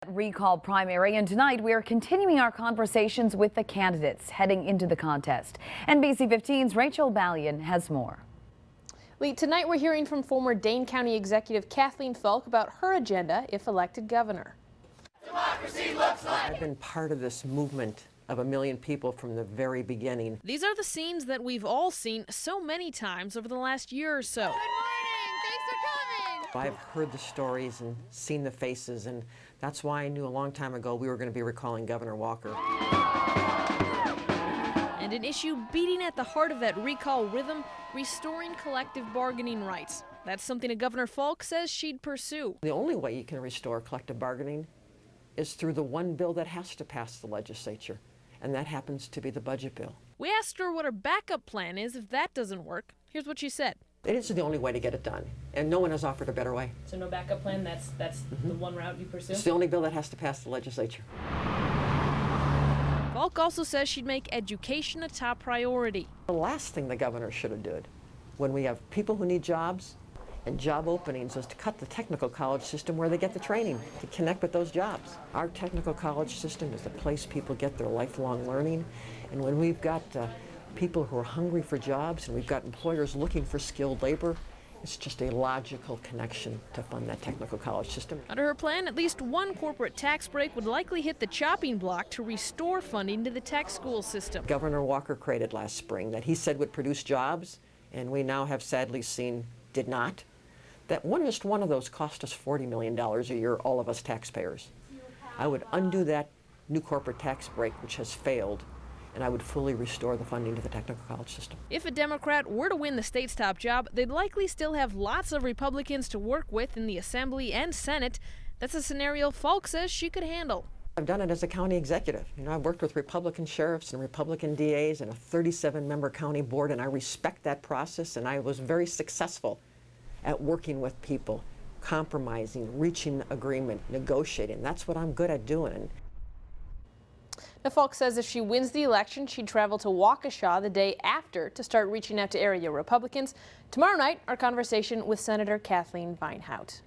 Recall primary, and tonight we are continuing our conversations with the candidates heading into the contest. NBC 15's Rachel Ballion has more. Lee, tonight we're hearing from former Dane County Executive Kathleen Falk about her agenda if elected governor. Democracy looks like. I've been part of this movement of 1 million people from the very beginning. These are the scenes that we've all seen so many times over the last year or so. I've heard the stories and seen the faces, and that's why I knew a long time ago we were going to be recalling Governor Walker. And an issue beating at the heart of that recall rhythm, restoring collective bargaining rights. That's something that Governor Falk says she'd pursue. The only way you can restore collective bargaining is through the one bill that has to pass the legislature, and that happens to be the budget bill. We asked her what her backup plan is if that doesn't work. Here's what she said. It is the only way to get it done, and no one has offered a better way. So no backup plan, that's the one route you pursue? It's the only bill that has to pass the legislature. Falk also says she'd make education a top priority. The last thing the governor should have done when we have people who need jobs and job openings is to cut the technical college system where they get the training to connect with those jobs. Our technical college system is the place people get their lifelong learning, and when we've got people who are hungry for jobs and we've got employers looking for skilled labor, it's just a logical connection to fund that technical college system. Under her plan, at least one corporate tax break would likely hit the chopping block to restore funding to the tech school system. Governor Walker created last spring that he said would produce jobs, and we now have sadly seen did not. That just one of those cost us $40 million a year, all of us taxpayers. I would undo that new corporate tax break, which has failed, and I would fully restore the funding to the technical college system. If a Democrat were to win the state's top job, they'd likely still have lots of Republicans to work with in the Assembly and Senate. That's a scenario Falk says she could handle. I've done it as a county executive. You know, I've worked with Republican sheriffs and Republican DAs and a 37-member county board, and I respect that process, and I was very successful at working with people, compromising, reaching agreement, negotiating. That's what I'm good at doing. Now, Falk says if she wins the election, she'd travel to Waukesha the day after to start reaching out to area Republicans. Tomorrow night, our conversation with Senator Kathleen Falk.